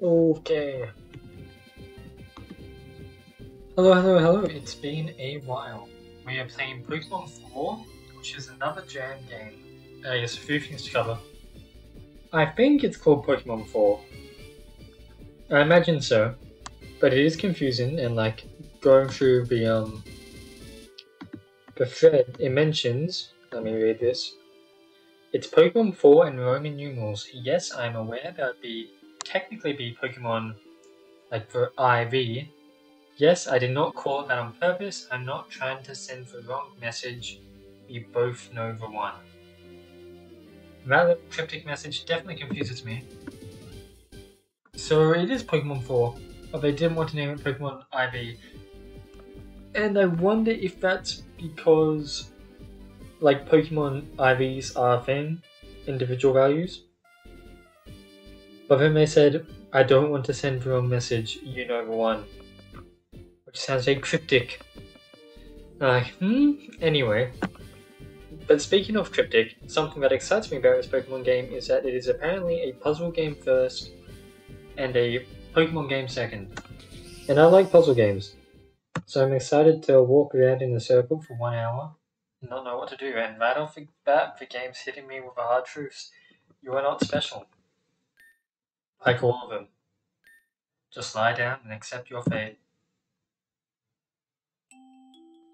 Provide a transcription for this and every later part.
Okay. Hello, it's been a while. We are playing Pokémon 4, which is another jam game. Yes, a few things to cover. I think it's called Pokémon 4. I imagine so. But it is confusing, and like, going through the thread, it mentions, let me read this. It's Pokémon 4 and Roman numerals. Yes, I'm aware that would technically be Pokémon, like for IV. Yes, I did not call that on purpose. I'm not trying to send the wrong message. We both know the one. That little cryptic message definitely confuses me. So it is Pokémon 4, but they didn't want to name it Pokémon IV. And I wonder if that's because, like, Pokemon IVs are a thing, individual values. But then they said, I don't want to send the wrong message, you know the one. Which sounds very cryptic. Anyway. But speaking of cryptic, something that excites me about this Pokemon game is that it is apparently a puzzle game first and a Pokemon game second. And I like puzzle games. So I'm excited to walk around in a circle for 1 hour and not know what to do. And right off the bat, the game's hitting me with the hard truths. You are not special. Like all of them. Just lie down and accept your fate.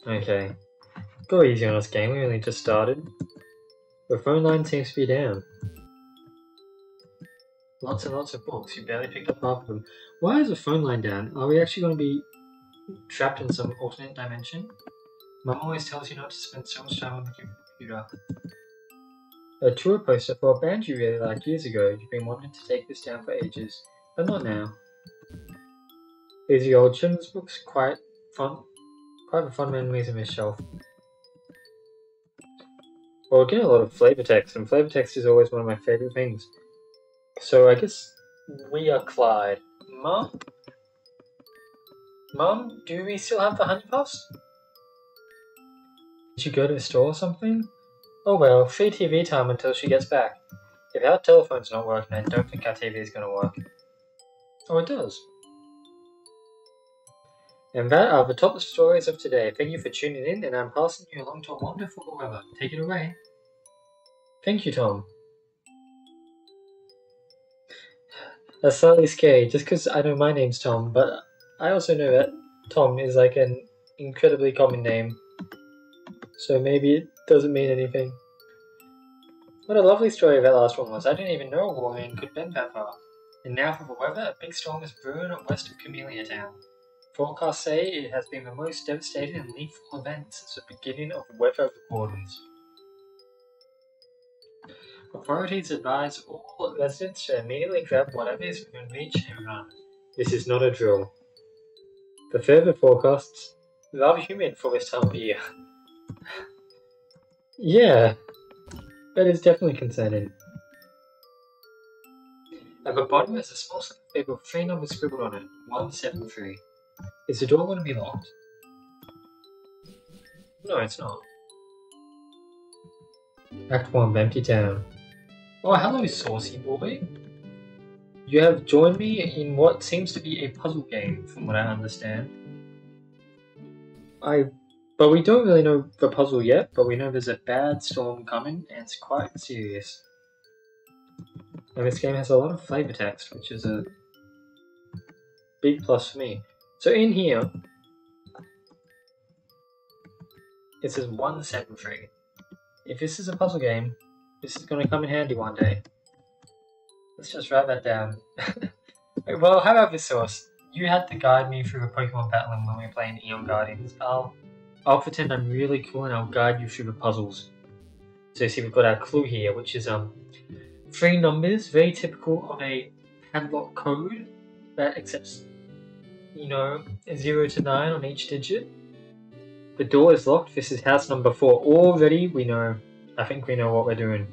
Okay. Go easy on this game, we only just started. The phone line seems to be down. Lots and lots of books, you barely picked up half of them. Why is the phone line down? Are we actually going to be trapped in some alternate dimension? Mum always tells you not to spend so much time on the computer. A tour poster for a band you really liked years ago. You've been wanting to take this down for ages, but not now. These are the old children's books, quite the fun memories on this shelf. Well, we're getting a lot of flavor text, and flavor text is always one of my favorite things. So I guess we are Clyde. Mum? Mum, do we still have the honey puffs? Did you go to the store or something? Oh well, free TV time until she gets back. If our telephone's not working, I don't think our TV is going to work. Oh, it does. And that are the top stories of today. Thank you for tuning in, and I'm passing you along to a wonderful weather. Take it away. Thank you, Tom. That's slightly scary, just because I know my name's Tom, but I also know that Tom is like an incredibly common name. So maybe it doesn't mean anything. What a lovely story that last one was. I didn't even know a warrior could bend that far. And now for the weather, a big storm is brewing west of Camellia Town. Forecasts say it has been the most devastating and lethal event since the beginning of weather recordings. Authorities advise all residents to immediately grab whatever is within reach and run. This is not a drill. The further forecasts, rather humid for this time of year. Yeah, that is definitely concerning. At the bottom is a small slip of paper with 3 numbers scribbled on it, 173. Is the door going to be locked? No, it's not. Act 1, Empty Town. Oh, hello, saucy boy. You have joined me in what seems to be a puzzle game, from what I understand. But we don't really know the puzzle yet, but we know there's a bad storm coming, and it's quite serious. And this game has a lot of flavor text, which is a big plus for me. So in here, it says 173. If this is a puzzle game, this is going to come in handy one day. Let's just write that down. Well, how about this source? You had to guide me through the Pokemon battling when we were playing Eon Guardians. I'll pretend I'm really cool and I'll guide you through the puzzles. So you see we've got our clue here, which is 3 numbers, very typical of a padlock code that accepts, 0 to 9 on each digit. The door is locked. This is house number 4. Already I think we know what we're doing.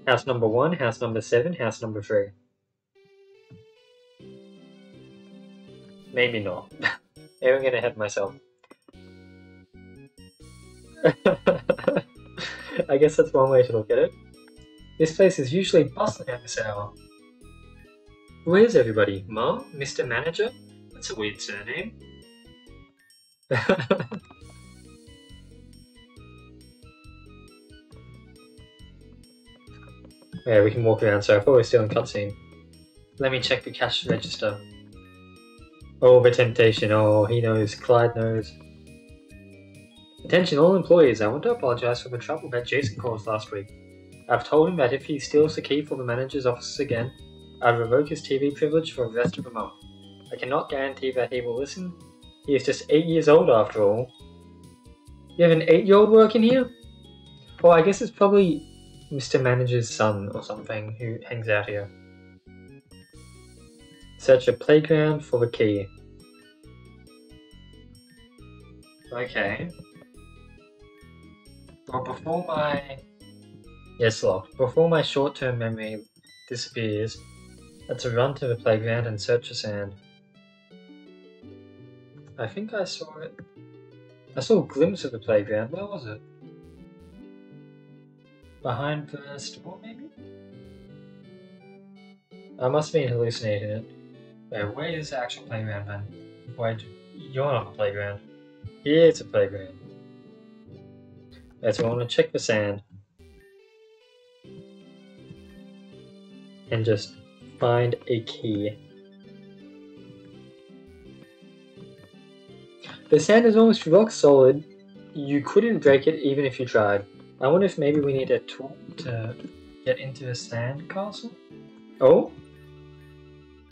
House number 1, house number 7, house number 3. Maybe not. I'm getting ahead of myself. I guess that's one way to look at it. This place is usually bustling at this hour. Where's everybody? Mom? Mr. Manager? That's a weird surname. Yeah, we can walk around, so I thought we were still in cutscene. Let me check the cash register. Oh, the temptation. Oh, he knows. Clyde knows. Attention all employees, I want to apologize for the trouble that Jason caused last week. I've told him that if he steals the key for the manager's office again, I'd revoke his TV privilege for the rest of the month. I cannot guarantee that he will listen. He is just 8 years old after all. You have an 8-year-old working here? Oh, I guess it's probably Mr. Manager's son or something who hangs out here. Search a playground for the key. Okay. Well, before my... Yes, locked. Before my short-term memory disappears, let's run to the playground and search the sand. I think I saw it. I saw a glimpse of the playground. Where was it? Behind the store, maybe? I must have been hallucinating it. Wait, where is the actual playground then? Wait, you're not the playground. Here it's a playground. Right, so I want to check the sand. And just find a key. The sand is almost rock solid. You couldn't break it even if you tried. I wonder if maybe we need a tool to get into the sand castle? Oh?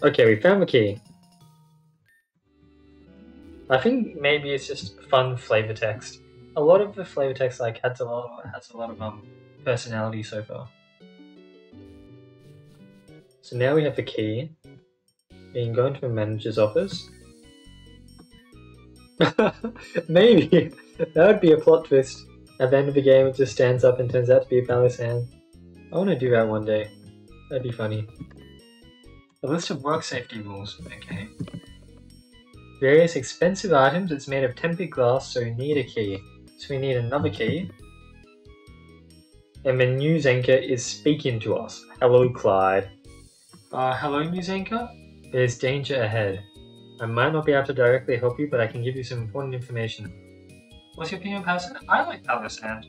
Okay, we found the key. I think maybe it's just fun flavor text. A lot of the flavor text has a lot of personality so far. So now we have the key. We can go into the manager's office. Maybe that would be a plot twist. At the end of the game, it just stands up and turns out to be a palace hand. I want to do that one day. That'd be funny. A list of work safety rules. Okay. Various expensive items. It's made of tempered glass, so you need a key. So we need another key. And the news anchor is speaking to us. Hello, Clyde. Hello, news anchor? There's danger ahead. I might not be able to directly help you, but I can give you some important information. What's your opinion on Palossand? I like Palossand.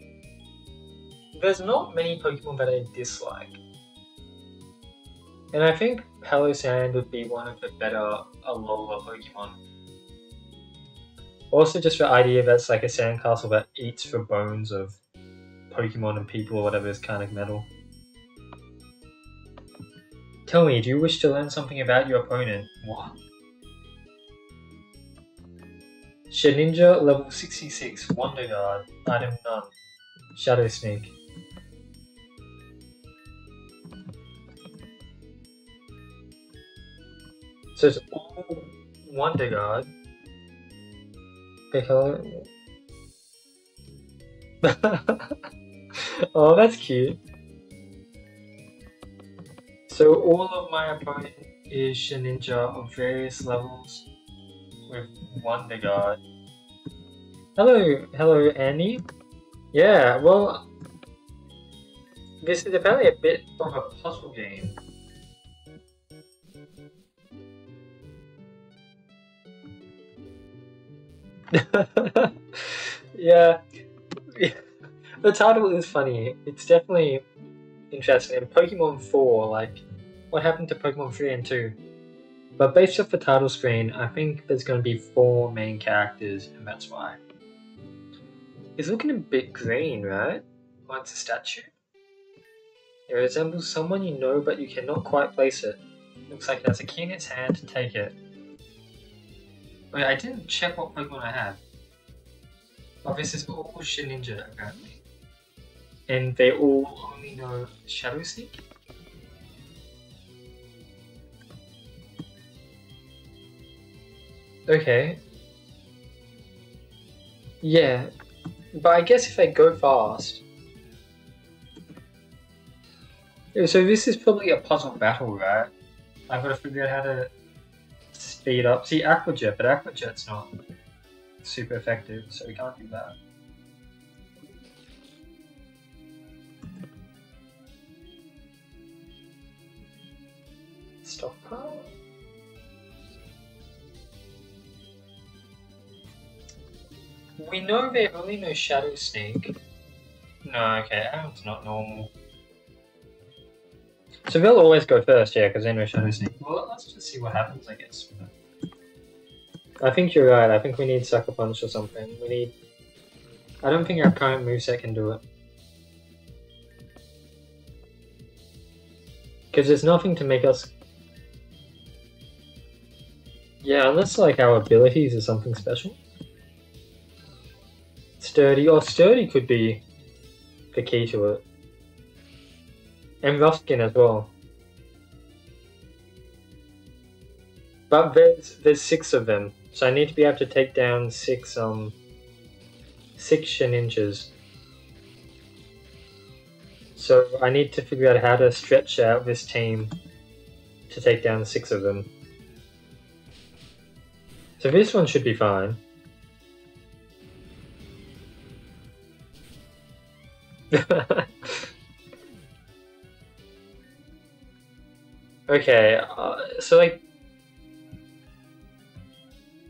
There's not many Pokemon that I dislike. And I think Palossand would be one of the better Alola Pokemon. Also just the idea that's like a sandcastle that eats the bones of Pokemon and people or whatever is kind of metal. Tell me, do you wish to learn something about your opponent? What? Shedinja, level 66, Wonder Guard, item none. Shadow Sneak. So it's all Wonder Guard. Oh, that's cute. So all of my opponent is Shedinja of various levels with Wonder Guard. Hello Annie. Yeah, well, this is apparently a bit of a puzzle game. Yeah, the title is funny. It's definitely interesting. And Pokemon 4, like, what happened to Pokemon 3 and 2? But based off the title screen, I think there's going to be 4 main characters, and that's why. It's looking a bit green, right? Oh, it's a statue? It resembles someone you know, but you cannot quite place it. Looks like it has a key in its hand to take it. Wait, I didn't check what Pokemon I had. Oh, this is all Shedinja, apparently. And they all only know Shadow Sneak? Okay. Yeah, but I guess if I go fast... So this is probably a puzzle battle, right? I've got to figure out how to speed up. See, Aqua Jet, but Aqua Jet's not super effective, so we can't do that. Stockpile? We know they only know Shadow Snake. No, okay, Adam's not normal. So they'll always go first, yeah, because they know Shadow Snake. Well, let's just see what happens, I guess. I think you're right. I think we need Sucker Punch or something. We need... I don't think our current moveset can do it. Because there's nothing to make us... Yeah, unless like our abilities are something special. Sturdy. Oh, Sturdy could be the key to it. And Ruskin as well. But there's 6 of them. So I need to be able to take down 6 Sheninjas. So I need to figure out how to stretch out this team to take down 6 of them. So this one should be fine. Okay, so like...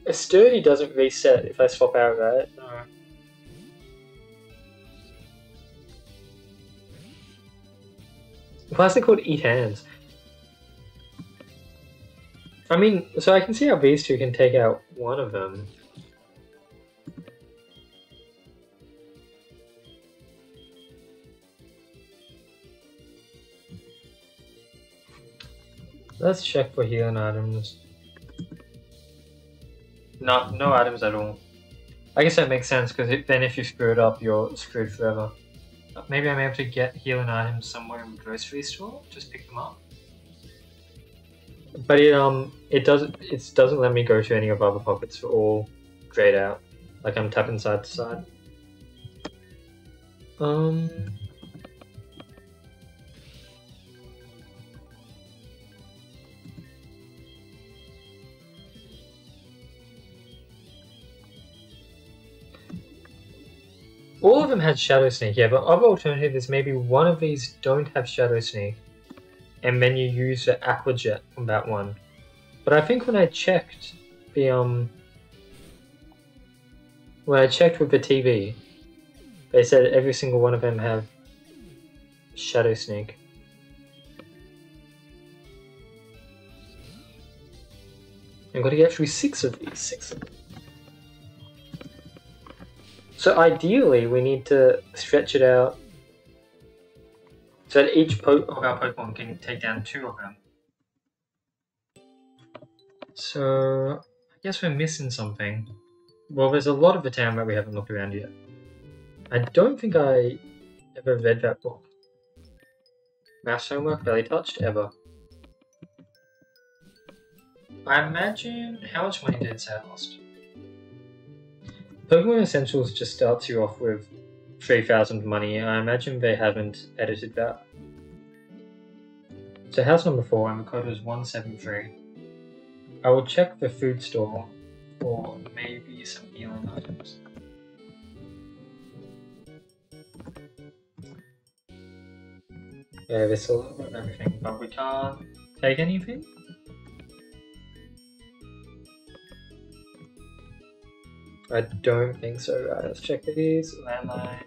A Sturdy doesn't reset if I swap out, right? No. Why is it called Eat Hands? I mean, so I can see how these two can take out one of them. Let's check for healing items. No items at all. I guess that makes sense, because then if you screw it up, you're screwed forever. Maybe I'm able to get healing items somewhere in the grocery store, just pick them up. But it doesn't let me go to any of other pockets for all grayed out. Like I'm tapping side to side. All of them had Shadow Sneak, yeah, but other alternative is maybe one of these don't have Shadow Sneak, and then you use the Aqua Jet on that one. But I think when I checked the when I checked with the TV, they said every single one of them have Shadow Sneak. I've got to get through 6 of these. 6 of them. So ideally, we need to stretch it out so that each of our Pokemon can take down 2 of them. So I guess we're missing something. Well, there's a lot of the town that we haven't looked around yet. I don't think I ever read that book. Maths homework barely touched ever. I imagine... How much money did it say I lost? Pokemon Essentials just starts you off with 3,000 money. I imagine they haven't edited that. So house number 4, and the code was 173. I will check the food store for maybe some healing items. Yeah, there's a little bit of everything, but we can't take anything? I don't think so. Right, let's check these. Landline.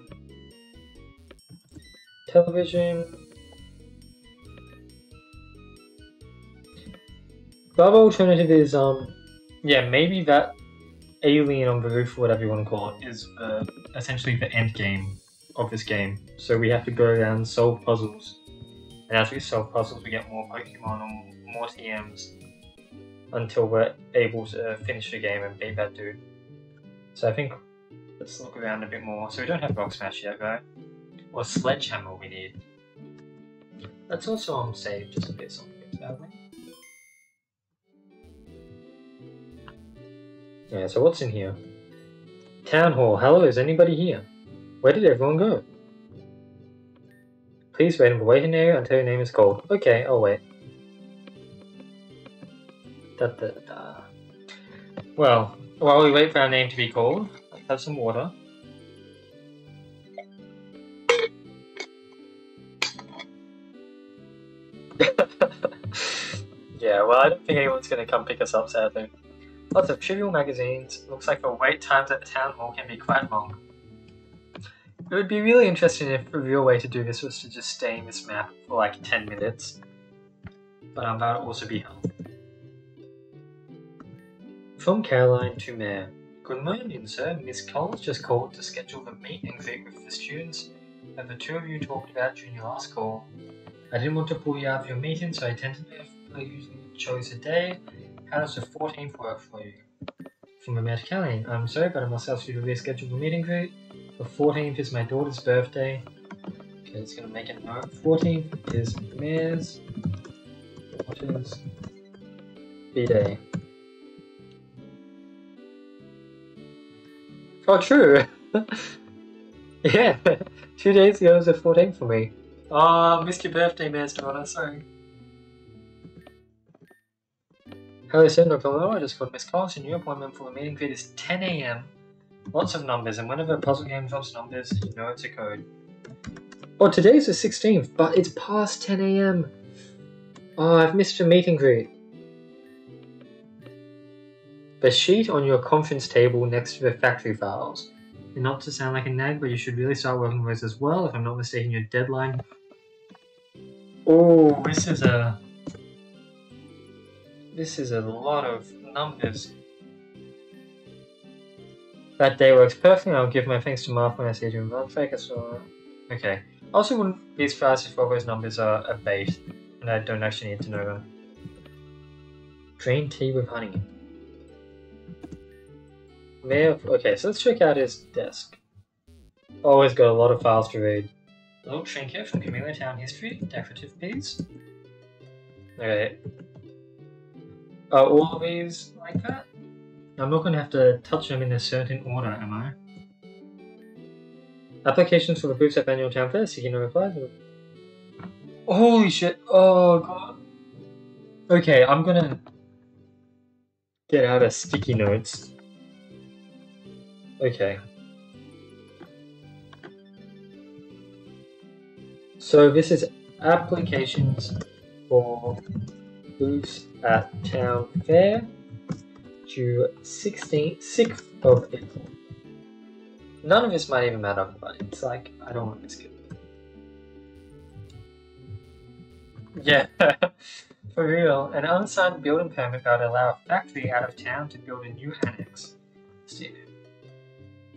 Television. The other alternative is, yeah, maybe that alien on the roof, or whatever you want to call it, is essentially the end game of this game. So we have to go around and solve puzzles. And as we solve puzzles, we get more Pokemon or more TMs until we're able to finish the game and beat that dude. So I think let's look around a bit more. So we don't have Rock Smash yet, right? Or Sledgehammer we need. Let's also save just in case something gets badly. Yeah, so what's in here? Town Hall. Hello, is anybody here? Where did everyone go? Please wait in the waiting area until your name is called. Okay, I'll wait. Well, while we wait for our name to be called, let's have some water. Yeah, well, I don't think anyone's gonna come pick us up, sadly. Lots of trivial magazines. Looks like the wait times at the town hall can be quite long. It would be really interesting if the real way to do this was to just stay in this map for like 10 minutes. But that would also be hell. From Caroline to Mayor. Good morning, sir. Miss Coles just called to schedule the meet and greet with the students that the two of you talked about during your last call. I didn't want to pull you out of your meeting, so I tentatively chose a day. How does the 14th work for you? From Mayor to Caroline. I'm sorry, but I must ask you to reschedule the meet and greet. The 14th is my daughter's birthday. Okay, it's gonna make a note. 14th is Mayor's daughter's B-Day. Oh, true! Yeah, 2 days ago was the 14th for me. Oh, missed your birthday, Mayor's daughter, sorry. Hello, sir, no problem. I just called Miss Collins. Your new appointment for the meeting greet is 10 AM. Lots of numbers, and whenever a puzzle game drops numbers, you know it's a code. Oh, today's the 16th, but it's past 10 AM. Oh, I've missed your meet and greet. The sheet on your conference table next to the factory files. And not to sound like a nag, but you should really start working with as well, if I'm not mistaken, your deadline. Oh, this is a lot of numbers. That day works perfectly. I'll give my thanks to Mark when I see you in run fake. Okay. I also wouldn't be surprised if all those numbers are a bait, and I don't actually need to know them. Green tea with honey. Okay, so let's check out his desk. Always got a lot of files to read. Little trinket from Camilla Town History, decorative piece. Okay. Are all of these like that? I'm not going to have to touch them in a certain order, am I? Applications for the Boots at Annual Town Fair, seeking no reply. Holy shit, oh god. Okay, I'm gonna get out of sticky notes. Okay. So this is applications for Booths at Town Fair due 6th of April. None of this might even matter, but it's like, I don't want to risk it. Yeah, for real. An unsigned building permit that would allow a factory out of town to build a new annex.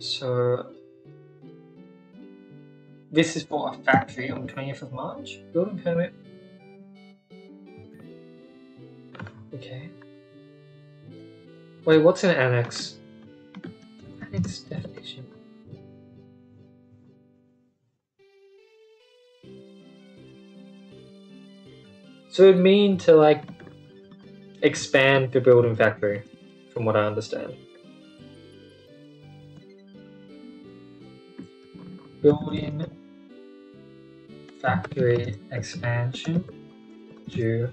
So, this is for a factory on the 20th of March. Building permit. Okay. Wait, what's an annex? Annex definition. So it'd mean to like expand the building factory, from what I understand. Building factory expansion due.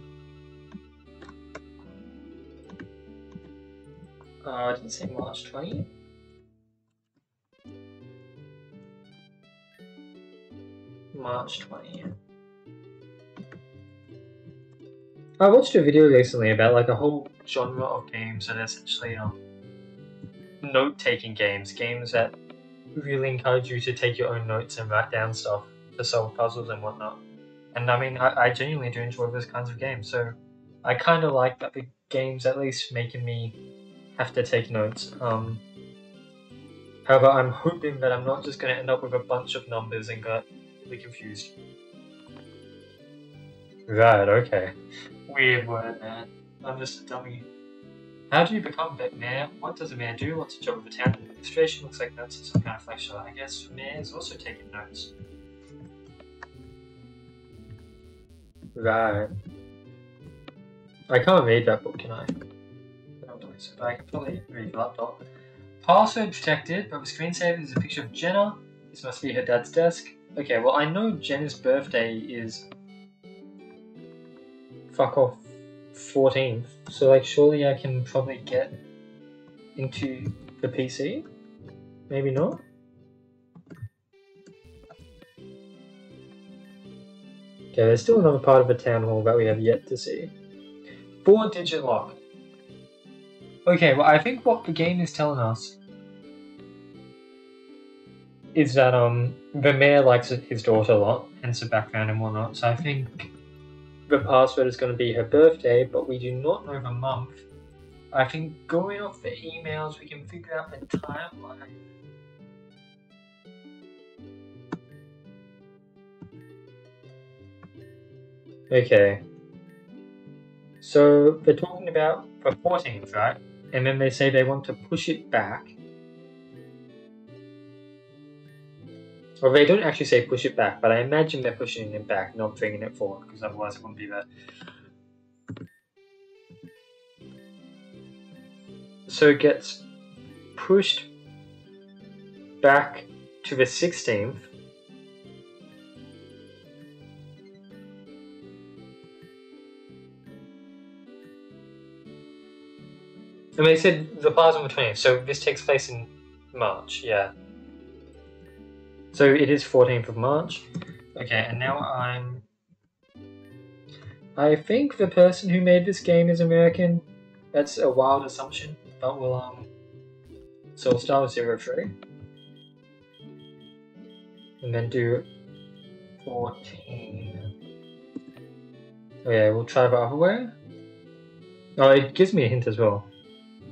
I didn't say March 20th. March 20th. I watched a video recently about like a whole genre of games that are essentially note-taking games that really encourage you to take your own notes and write down stuff to solve puzzles and whatnot. And I mean, I genuinely do enjoy those kinds of games, so I kind of like that the game's at least making me have to take notes. However, I'm hoping that I'm not just going to end up with a bunch of numbers and get really confused. Right, okay. Weird word, man. I'm just a dummy. How do you become mayor? What does a mayor do? What's the job of the town administration? Looks like notes of some kind of lecture. I guess the mayor is also taking notes. Right. I can't read that book, can I? I don't believe so, but I can probably read the laptop. Password protected, but the screensaver is a picture of Jenna. This must be her dad's desk. Okay, well I know Jenna's birthday is fuck off 14th, so like surely I can probably get into the PC? Maybe not? Okay, there's still another part of the town hall that we have yet to see. 4-digit lock. Okay, well I think what the game is telling us is that the mayor likes his daughter a lot, hence the background and whatnot, so I think the password is going to be her birthday, but we do not know the month. I think going off the emails we can figure out the timeline. Okay. So they're talking about the 14th, right? And then they say they want to push it back. Or they don't actually say push it back, but I imagine they're pushing it back, not bringing it forward, because otherwise it wouldn't be there. So it gets pushed back to the 16th. And they said the plaza on the 20th, so this takes place in March, yeah. So it is 14th of March. Okay, and now I think the person who made this game is American. That's a wild assumption, but we'll so we'll start with 03. And then do 14. Okay, we'll try the other way. Oh, it gives me a hint as well.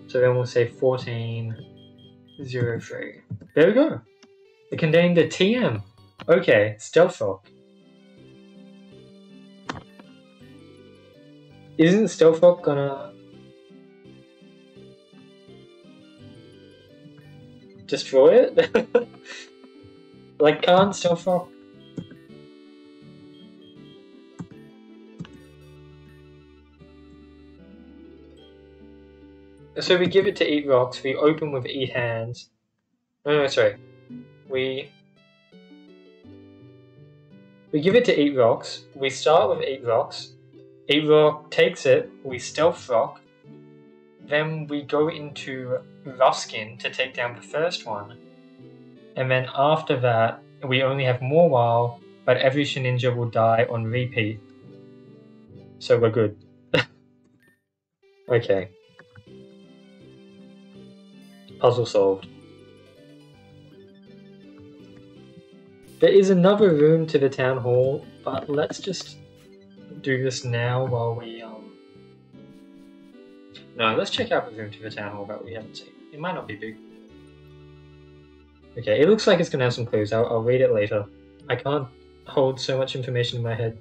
So then we'll say 1403. There we go. It contained the TM. Okay, Stealth Rock. Isn't Stealth Rock gonna destroy it? Like, can't Stealth Rock? So we give it to Eat Rocks, we open with Eat Hands. No, sorry. We give it to Eat Rocks, we start with Eat Rocks, Eat Rock takes it, we Stealth Rock, then we go into Ruskin to take down the first one, and then after that, we only have more while, but every Shninja will die on repeat. So we're good. Okay. Puzzle solved. There is another room to the town hall, but let's just do this now while we No, let's check out the room to the town hall that we haven't seen. It might not be big. Okay, it looks like it's gonna have some clues. I'll read it later. I can't hold so much information in my head.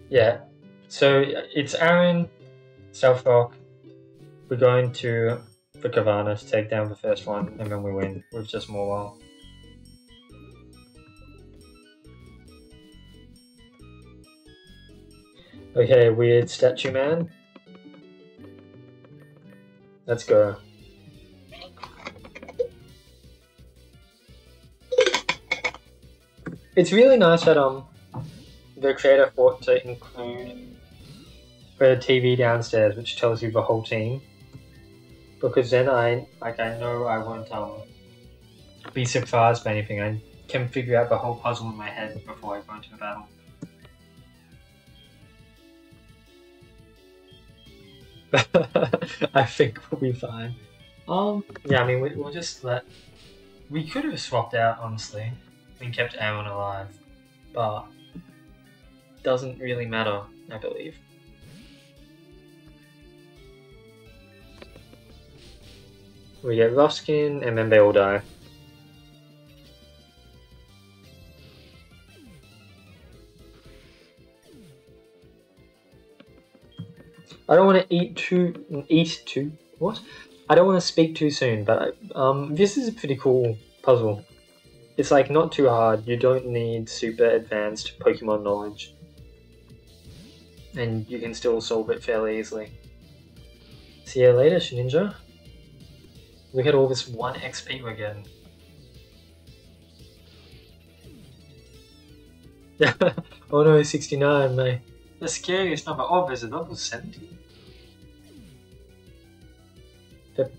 Yeah, so it's Aaron, Stealth Rock. We're going to the Kavana to take down the first one, and then we win with just more while. Okay, weird statue man. Let's go. It's really nice that the creator thought to include the TV downstairs, which tells you the whole team, because then I know I won't be surprised by anything. I can figure out the whole puzzle in my head before I go into the battle. I think we'll be fine. Yeah, I mean, we'll just let... We could have swapped out, honestly, and kept Aaron alive, but doesn't really matter, I believe. We get Ruskin, and then they all die. I don't want to eat too. What? I don't want to speak too soon, but this is a pretty cool puzzle. It's like not too hard. You don't need super advanced Pokemon knowledge, and you can still solve it fairly easily. See you later, Shninja. Look at all this 1 XP we're getting. Oh no, 69, mate. The scariest number. Oh, there's a level 70.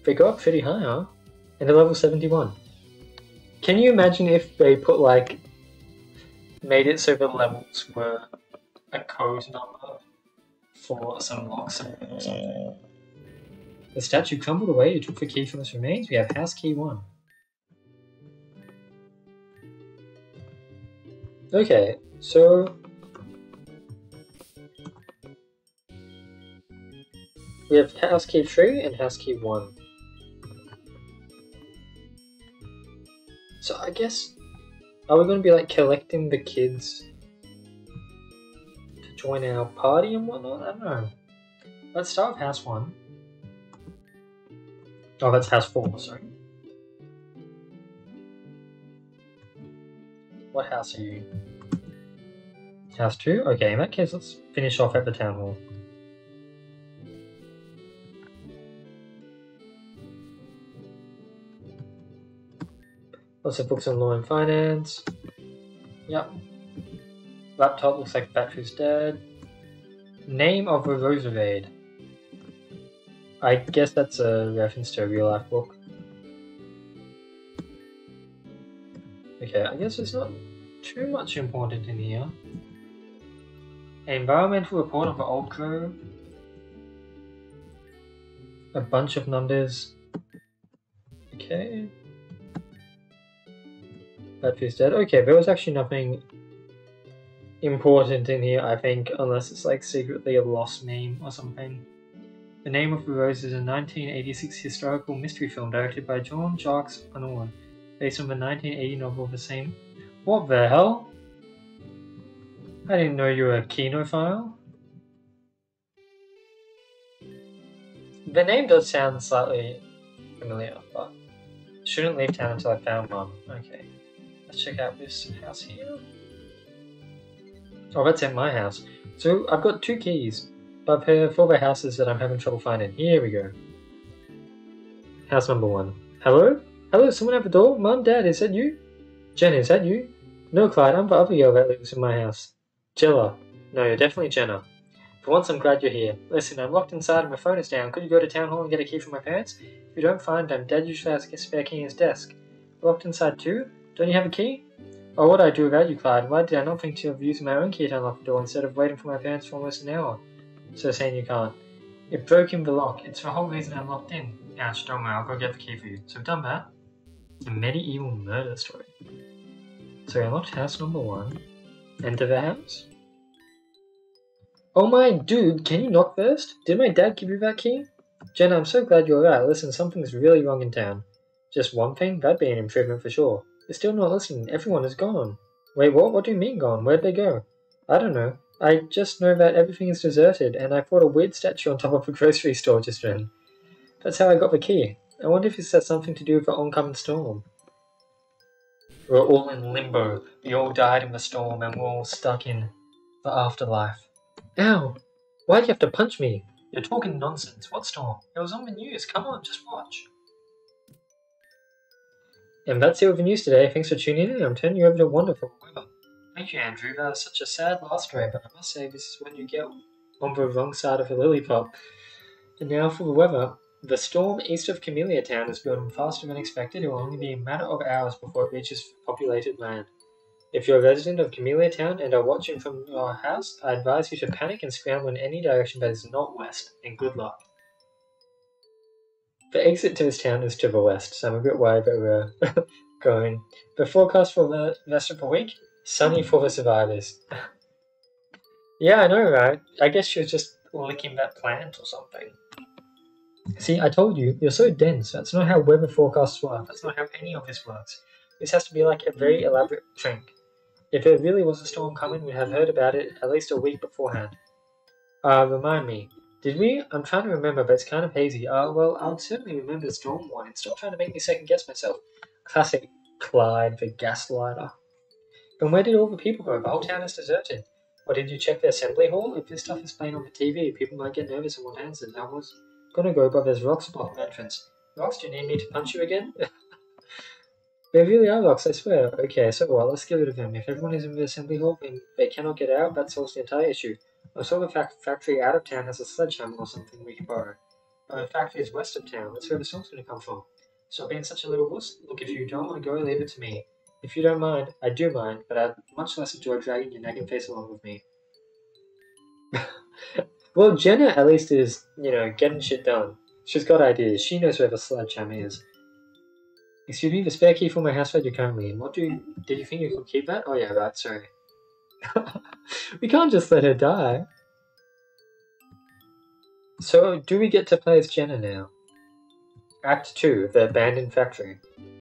They go up pretty high, huh? And they're level 71. Can you imagine if they put like made it so the levels were a code number for some lock ceremony or something. The statue crumbled away. You took the key from its remains. We have house key 1. Okay, so we have house key 3 and house key 1. So I guess, are we going to be like collecting the kids to join our party and whatnot? I don't know. Let's start with house 1. Oh, that's house 4, sorry. What house are you? House 2? Okay, in that case, let's finish off at the town hall. Lots of books on law and finance. Yep. Laptop looks like battery's dead. Name of the Roserade. I guess that's a reference to a real life book. Okay, I guess there's not too much important in here. Environmental report of the Old Grove. A bunch of numbers. Okay. Battery's dead. Okay, there was actually nothing important in here, I think, unless it's like secretly a lost name or something. The Name of the Rose is a 1986 historical mystery film directed by Jean-Jacques Anouilh, based on the 1980 novel of the same. What the hell? I didn't know you were a kinophile. The name does sound slightly familiar, but shouldn't leave town until I found Mum. Okay, let's check out this house here. Oh, that's at my house. So I've got 2 keys, but for the houses that I'm having trouble finding. Here we go. House number 1. Hello? Hello, someone at the door? Mum, Dad, is that you? Jenna, is that you? No, Clyde, I'm the other girl that lives in my house. Jella. No, you're definitely Jenna. For once, I'm glad you're here. Listen, I'm locked inside and my phone is down. Could you go to town hall and get a key from my parents? If you don't find them, Dad usually has a spare key in his desk. Locked inside too? Don't you have a key? Oh, what do I do without you, Clyde? Why did I not think of using my own key to unlock the door instead of waiting for my parents for almost an hour? So saying you can't. It broke in the lock. It's the whole reason I'm locked in. Ouch, don't worry, I'll go get the key for you. So we've done that. It's a medieval murder story. So we unlocked house number 1. Enter the house. Oh my dude, can you knock first? Did my dad give you that key? Jenna, I'm so glad you're right. Listen, something's really wrong in town. Just one thing? That'd be an improvement for sure. You're still not listening. Everyone is gone. Wait, what? What do you mean gone? Where'd they go? I don't know. I just know that everything is deserted, and I thought a weird statue on top of a grocery store just then. That's how I got the key. I wonder if this has something to do with the oncoming storm. We're all in limbo. We all died in the storm, and we're all stuck in the afterlife. Ow! Why'd you have to punch me? You're talking nonsense. What storm? It was on the news. Come on, just watch. And that's it with the news today. Thanks for tuning in. I'm turning you over to Wonderful Weather. Thank you, Andrew. That was such a sad last story, but I must say this is when you get on the wrong side of a lily pop. And now for the weather. The storm east of Camellia Town is building faster than expected. It will only be a matter of hours before it reaches populated land. If you're a resident of Camellia Town and are watching from your house, I advise you to panic and scramble in any direction that is not west, and good luck. The exit to this town is to the west, so I'm a bit worried that we're going. The forecast for the rest of the week? Sunny for the survivors. Yeah, I know, right? I guess she was just licking that plant or something. See, I told you, you're so dense. That's not how weather forecasts work. That's not how any of this works. This has to be like a very elaborate trick. If there really was a storm coming, we'd have heard about it at least a week beforehand. Remind me. Did we? I'm trying to remember, but it's kind of hazy. Well, I'll certainly remember the storm warning. Stop trying to make me second guess myself. Classic Clyde, the gaslighter. Then where did all the people go? The whole town is deserted. Or did you check the assembly hall? If this stuff is playing on the TV, people might get nervous and want answers. I was gonna go, but there's rocks blocking the entrance. Rocks, do you need me to punch you again? There really are rocks, I swear. Okay, so what? Let's get rid of them. If everyone is in the assembly hall and they cannot get out, that solves the entire issue. I saw the factory out of town has a sledgehammer or something we can borrow. The factory is west of town. That's where the storm's gonna come from. Stop being such a little wuss. Look, if you don't want to go, leave it to me. If you don't mind, I do mind, but I'd much less enjoy dragging your nagging face along with me. Well, Jenna at least is, getting shit done. She's got ideas. She knows where the sledgehammer is. Excuse me, the spare key for my house that you're currently in. Did you think you could keep that? Oh yeah, right, sorry. We can't just let her die. So, do we get to play as Jenna now? Act 2, The Abandoned Factory.